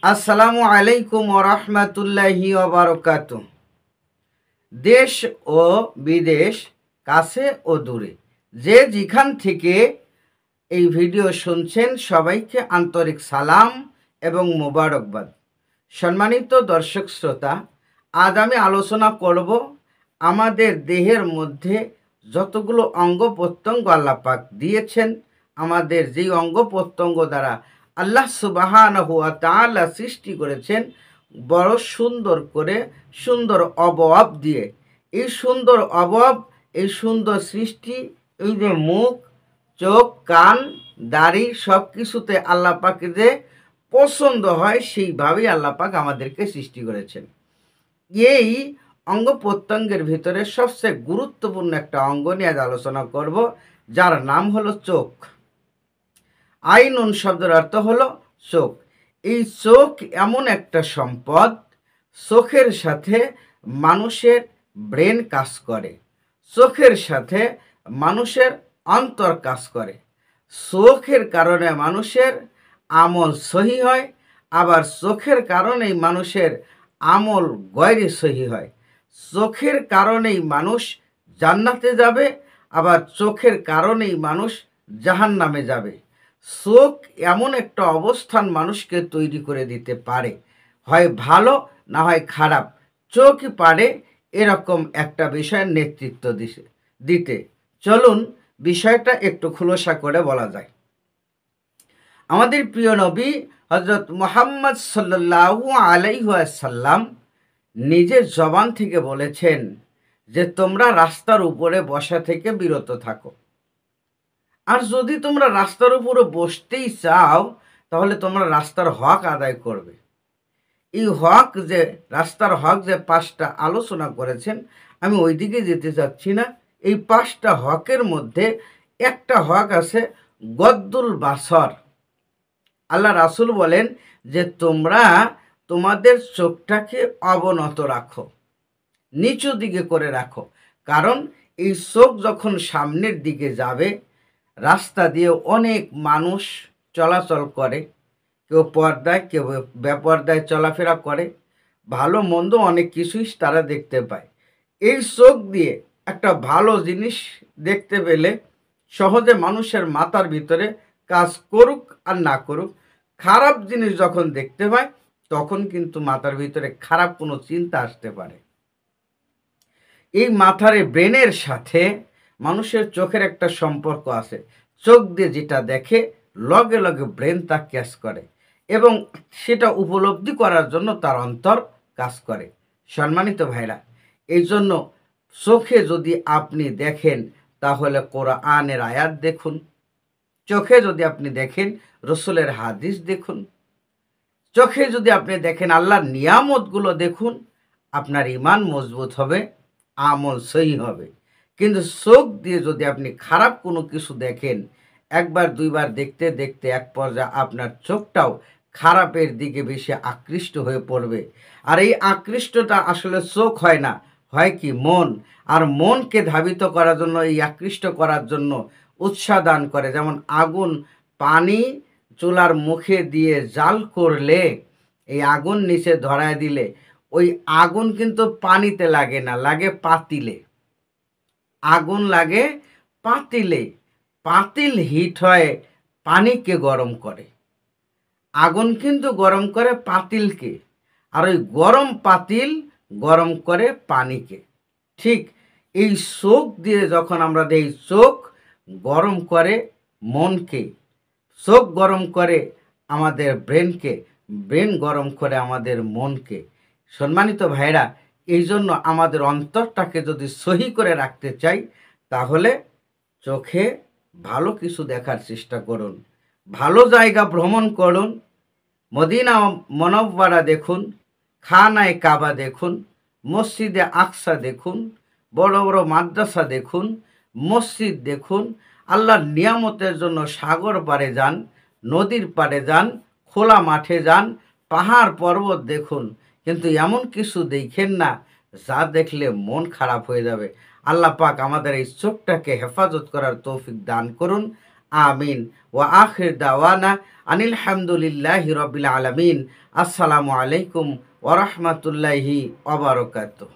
আসসালামু আলাইকুম ওরহমতুল্লাহি ওবারকাতুহ। দেশ ও বিদেশ, কাছে ও দূরে, যে যেখান থেকে এই ভিডিও শুনছেন সবাইকে আন্তরিক সালাম এবং মোবারকবাদ। সম্মানিত দর্শক শ্রোতা, আজ আমি আলোচনা করব আমাদের দেহের মধ্যে যতগুলো অঙ্গ প্রত্যঙ্গ আল্লাহ পাক দিয়েছেন, আমাদের যেই অঙ্গ প্রত্যঙ্গ দ্বারা আল্লাহ সুবহানাহু ওয়া তাআলা সৃষ্টি করেছেন বড় সুন্দর করে, সুন্দর অবয়ব দিয়ে। এই সুন্দর অবয়ব, এই সুন্দর সৃষ্টি, এই যে মুখ, চোখ, কান, দাড়ি, সব কিছুতে আল্লাহ পাকে যে পছন্দ হয় সেইভাবেই আল্লাহ পাক আমাদেরকে সৃষ্টি করেছেন। এই অঙ্গ প্রত্যঙ্গের ভিতরে সবচেয়ে গুরুত্বপূর্ণ একটা অঙ্গ নিয়ে আজ আলোচনা করব, যার নাম হলো চোখ। আইনুন শব্দের অর্থ হলো চোখ। এই চোখ এমন একটা সম্পদ, চোখের সাথে মানুষের ব্রেন কাজ করে, চোখের সাথে মানুষের অন্তর কাজ করে। চোখের কারণে মানুষের আমল সহি হয়, আবার চোখের কারণেই মানুষের আমল গয়রে সহি হয়। চোখের কারণেই মানুষ জান্নাতে যাবে, আবার চোখের কারণেই মানুষ জাহান্নামে যাবে। চোখ এমন একটা অবস্থান মানুষকে তৈরি করে দিতে পারে, হয় ভালো না হয় খারাপ। চোখই পারে এরকম একটা বিষয়ের নেতৃত্ব দিতে। চলুন বিষয়টা একটু খুলাসা করে বলা যায়। আমাদের প্রিয় নবী হজরত মুহাম্মদ সাল্লাল্লাহু আলাইহি ওয়াসাল্লাম নিজের জবান থেকে বলেছেন যে তোমরা রাস্তার উপরে বসা থেকে বিরত থাকো। আর যদি তোমরা রাস্তার উপরে বসতেই চাও, তাহলে তোমরা রাস্তার হক আদায় করবে। এই হক যে রাস্তার হক যে পাঁচটা আলোচনা করেছেন, আমি ওই দিকে যেতে চাচ্ছি না। এই পাঁচটা হকের মধ্যে একটা হক আছে গদ্দুল বাসর। আল্লাহ রাসূল বলেন যে তোমরা তোমাদের চোখটাকে অবনত রাখো, নিচু দিকে করে রাখো। কারণ এই চোখ যখন সামনের দিকে যাবে, রাস্তা দিয়ে অনেক মানুষ চলাচল করে, কেউ পর্দায়, কেউ বেপর্দায় চলাফেরা করে, ভালো মন্দ অনেক কিছুই তারা দেখতে পায়। এই চোখ দিয়ে একটা ভালো জিনিস দেখতে পেলে সহজে মানুষের মাথার ভিতরে কাজ করুক আর না করুক, খারাপ জিনিস যখন দেখতে পায় তখন কিন্তু মাথার ভিতরে খারাপ কোনো চিন্তা আসতে পারে। এই মাথার ব্রেনের সাথে মানুষের চোখের একটা সম্পর্ক আছে। চোখ দিয়ে যেটা দেখে লগে লগে ব্রেন তা ক্যাচ করে এবং সেটা উপলব্ধি করার জন্য তার অন্তর কাজ করে। সম্মানিত ভাইরা, এই জন্য চোখে যদি আপনি দেখেন তাহলে কোরআনের আয়াত দেখুন, চোখে যদি আপনি দেখেন রসুলের হাদিস দেখুন, চোখে যদি আপনি দেখেন আল্লাহর নিয়ামতগুলো দেখুন, আপনার ঈমান মজবুত হবে, আমল সহি হবে। কিন্তু চোখ দিয়ে যদি আপনি খারাপ কোনো কিছু দেখেন, একবার দুইবার দেখতে দেখতে এক পর্যায়ে আপনার চোখটাও খারাপের দিকে বেশি আকৃষ্ট হয়ে পড়বে। আর এই আকৃষ্টটা আসলে চোখ হয় না, হয় কি মন। আর মনকে ধাবিত করার জন্য, এই আকৃষ্ট করার জন্য উৎসাহ দান করে। যেমন আগুন, পানি চুলার মুখে দিয়ে জাল করলে, এই আগুন নিচে ধরায় দিলে ওই আগুন কিন্তু পানিতে লাগে না, লাগে পাতিলে। আগুন লাগে পাতিলে, পাতিল হিট হয় পানিকে গরম করে। আগুন কিন্তু গরম করে পাতিলকে, আর ওই গরম পাতিল গরম করে পানিকে। ঠিক এই চোখ দিয়ে যখন আমরা দেই, চোখ গরম করে মনকে, চোখ গরম করে আমাদের ব্রেনকে, ব্রেন গরম করে আমাদের মনকে। সম্মানিত ভাইরা, এই জন্য আমাদের অন্তরটাকে যদি সহি করে রাখতে চাই, তাহলে চোখে ভালো কিছু দেখার চেষ্টা করুন, ভালো জায়গা ভ্রমণ করুন, মদিনা মনব্বরা দেখুন, খানায় কাবা দেখুন, মসজিদে আকসা দেখুন, বড় বড় মাদ্রাসা দেখুন, মসজিদ দেখুন। আল্লাহর নিয়ামতের জন্য সাগর পাড়ে যান, নদীর পাড়ে যান, খোলা মাঠে যান, পাহাড় পর্বত দেখুন। কিন্তু এমন কিছু দেখেন না যা দেখলে মন খারাপ হয়ে যাবে। আল্লাহ পাক আমাদের এই চোখটাকে হেফাজত করার তৌফিক দান করুন। আমিন। ওয়া আখির দাওয়ানা আনিল হামদুলিল্লাহি রাব্বিল আলামিন। আসসালামু আলাইকুম ওয়া রাহমাতুল্লাহি ওয়া বারাকাতুহু।